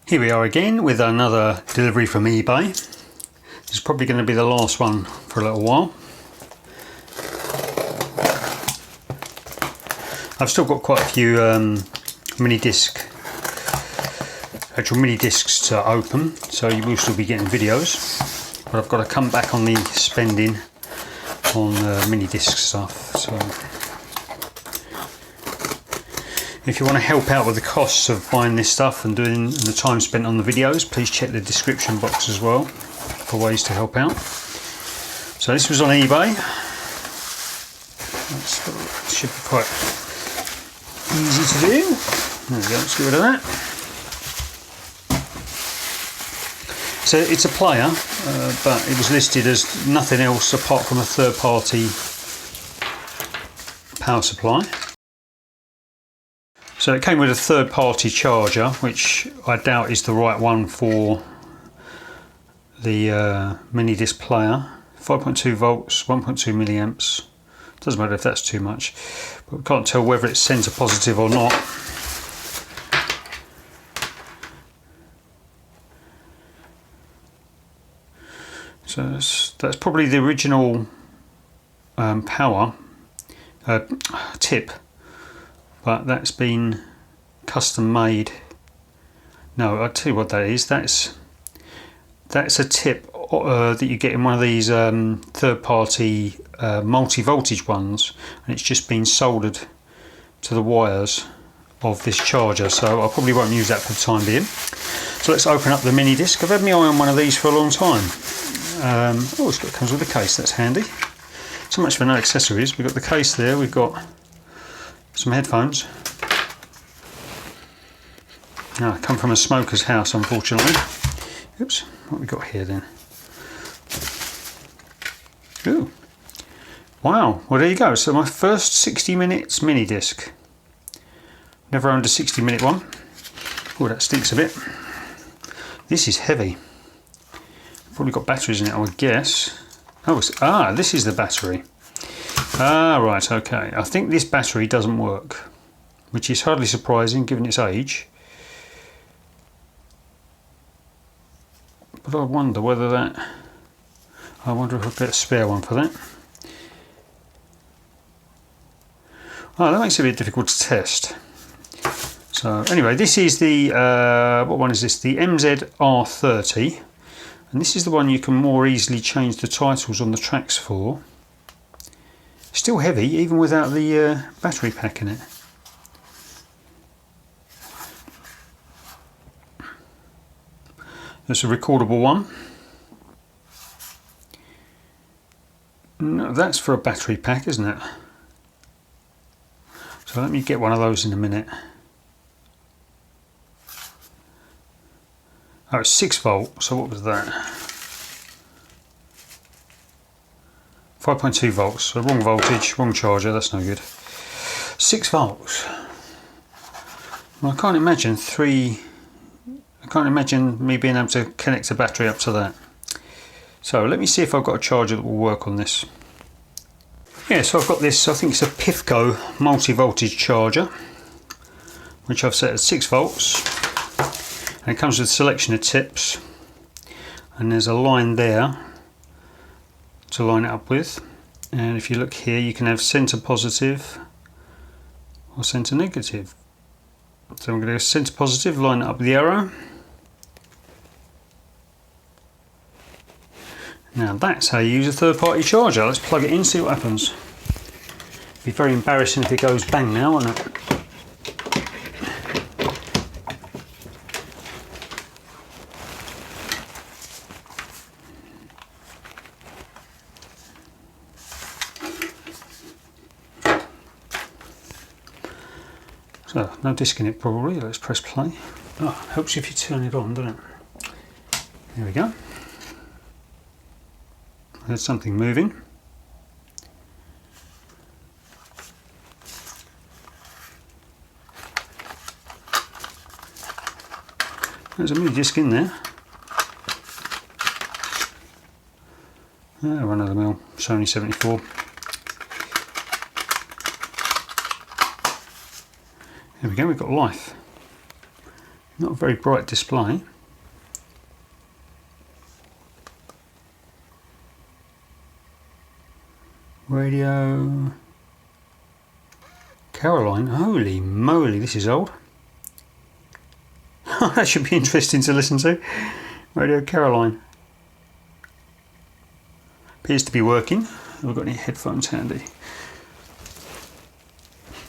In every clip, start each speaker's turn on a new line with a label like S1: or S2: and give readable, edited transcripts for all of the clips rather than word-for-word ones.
S1: Here we are again with another delivery from eBay. This is probably going to be the last one for a little while. I've still got quite a few actual mini discs to open, so you will still be getting videos. But I've got to come back on the spending on mini disc stuff. So if you want to help out with the costs of buying this stuff and doing the time spent on the videos, please check the description box as well for ways to help out. So this was on eBay. That should be quite easy to do. There we go, let's get rid of that. So it's a player, but it was listed as nothing else apart from a third-party power supply. So it came with a third-party charger, which I doubt is the right one for the mini disc player. 5.2 volts, 1.2 milliamps. Doesn't matter if that's too much, but we can't tell whether it's sensor positive or not. So that's probably the original power tip. But that's been custom made. No, I'll tell you what that is. That's a tip that you get in one of these third-party multi-voltage ones, and it's just been soldered to the wires of this charger. So I probably won't use that for the time being. So let's open up the mini disc. I've had my eye on one of these for a long time. Oh, it comes with a case. That's handy. So much for no accessories. We've got the case there. We've got some headphones. Ah, come from a smoker's house, unfortunately. Oops, what have we got here then? Ooh, wow, well there you go. So my first 60 minutes mini disc. Never owned a 60-minute one. Oh, that stinks a bit. This is heavy. Probably got batteries in it, I would guess. Oh, this is the battery. Ah, right, okay. I think this battery doesn't work, which is hardly surprising given its age. But I wonder whether that... I wonder if I'll get a spare one for that. Oh, that makes it a bit difficult to test. So anyway, this is the... what one is this? The MZ-R30. And this is the one you can more easily change the titles on the tracks for. Still heavy, even without the battery pack in it. That's a recordable one. No, that's for a battery pack, isn't it? So let me get one of those in a minute. Oh, it's 6 volt, so what was that? 5.2 volts, so wrong voltage, wrong charger, that's no good. 6 volts. Well, I can't imagine me being able to connect a battery up to that. So let me see if I've got a charger that will work on this. Yeah, so I've got this, I think it's a Pifco multi-voltage charger, which I've set at 6 volts. And it comes with a selection of tips. And there's a line there to line it up with, and if you look here you can have center positive or center negative. So I'm going to go center positive, line it up with the arrow. Now that's how you use a third-party charger. Let's plug it in, see what happens. Be very embarrassing if it goes bang now, won't it? So, no disc in it probably. Let's press play. Oh, helps if you turn it on, doesn't it? There we go. There's something moving. There's a mini disc in there. Run of the mill Sony 74. There we go, we've got life. Not a very bright display. Radio Caroline, holy moly, this is old. That should be interesting to listen to. Radio Caroline. Appears to be working. Have we got any headphones handy?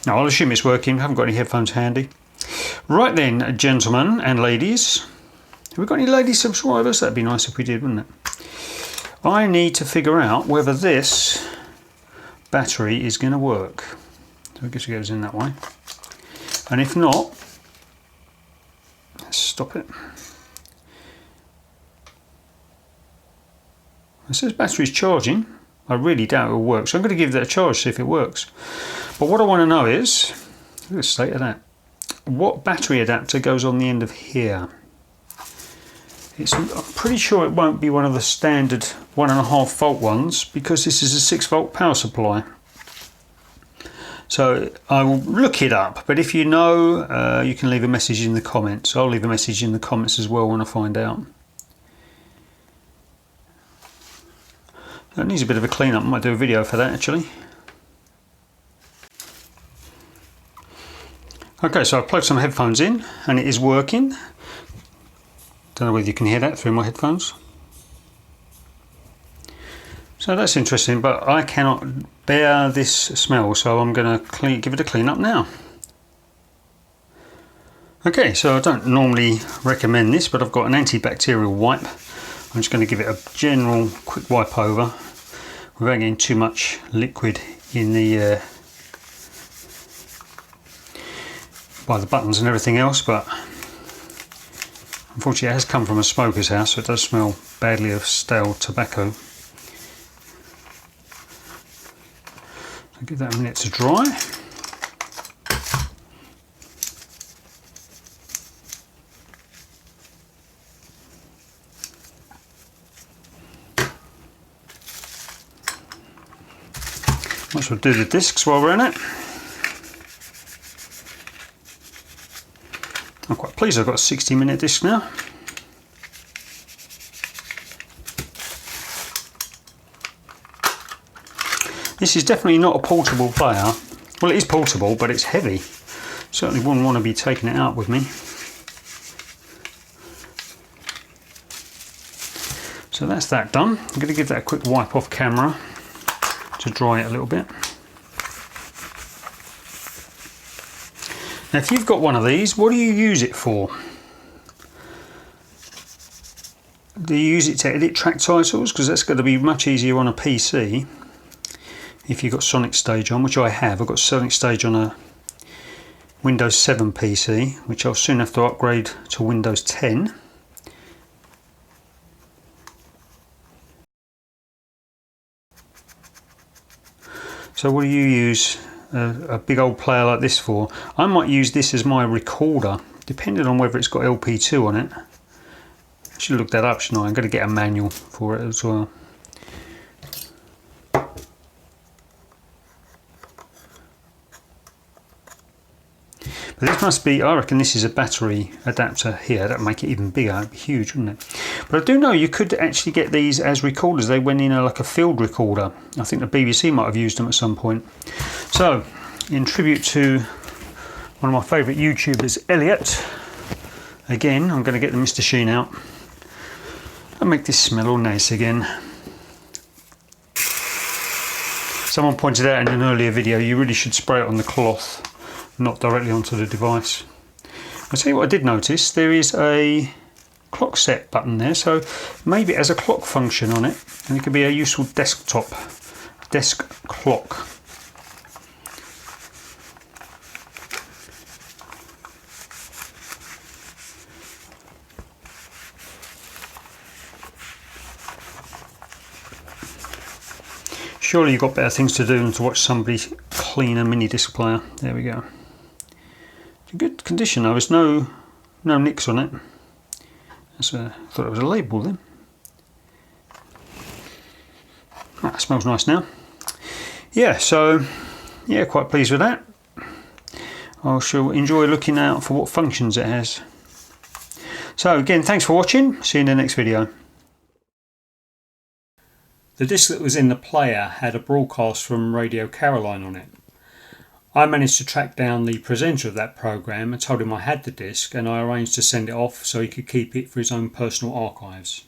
S1: No, I'll assume it's working. Haven't got any headphones handy. Right then, gentlemen and ladies. Have we got any lady subscribers? That'd be nice if we did, wouldn't it? I need to figure out whether this battery is going to work. So I guess it goes in that way. And if not, let's stop it. It says battery's charging. I really doubt it will work. So I'm going to give that a charge, see if it works. But what I want to know is, look at the state of that. What battery adapter goes on the end of here? I'm pretty sure it won't be one of the standard 1.5 volt ones, because this is a 6 volt power supply. So I will look it up, but if you know, you can leave a message in the comments. I'll leave a message in the comments as well when I find out. It needs a bit of a clean up. I might do a video for that actually. Okay, so I've plugged some headphones in and it is working. Don't know whether you can hear that through my headphones. So that's interesting, but I cannot bear this smell, so I'm going to give it a clean up now. Okay, so I don't normally recommend this, but I've got an antibacterial wipe. I'm just going to give it a general quick wipe over without getting too much liquid in the by the buttons and everything else, but unfortunately it has come from a smoker's house, so it does smell badly of stale tobacco. So give that a minute to dry. Might as well do the discs while we're in it. I'm quite pleased I've got a 60-minute disc now. This is definitely not a portable player. Well, it is portable, but it's heavy. Certainly wouldn't want to be taking it out with me. So that's that done. I'm going to give that a quick wipe off camera to dry it a little bit. Now, if you've got one of these, what do you use it for? Do you use it to edit track titles? Because that's going to be much easier on a PC. If you've got Sonic Stage on, which I have. I've got Sonic Stage on a Windows 7 PC, which I'll soon have to upgrade to Windows 10. So what do you use a big old player like this for? I might use this as my recorder, depending on whether it's got LP2 on it. I should look that up, shouldn't I? I'm going to get a manual for it as well. But this must be, I reckon this is a battery adapter here. That'd make it even bigger. It'd be huge, wouldn't it? But I do know you could actually get these as recorders. They went in like a field recorder. I think the BBC might have used them at some point. So, in tribute to one of my favourite YouTubers, Elliot, again, I'm going to get the Mr. Sheen out and make this smell all nice again. Someone pointed out in an earlier video, you really should spray it on the cloth, not directly onto the device. I'll tell you what I did notice, there is a clock set button there, so maybe it has a clock function on it, and it could be a useful desk clock. Surely you've got better things to do than to watch somebody clean a mini disc player. There we go. It's in good condition though, there's no nicks on it. I thought it was a label then. That smells nice now. Yeah, so yeah, quite pleased with that. I shall enjoy looking out for what functions it has. So again, thanks for watching. See you in the next video. The disc that was in the player had a broadcast from Radio Caroline on it. I managed to track down the presenter of that programme and told him I had the disc, and I arranged to send it off so he could keep it for his own personal archives.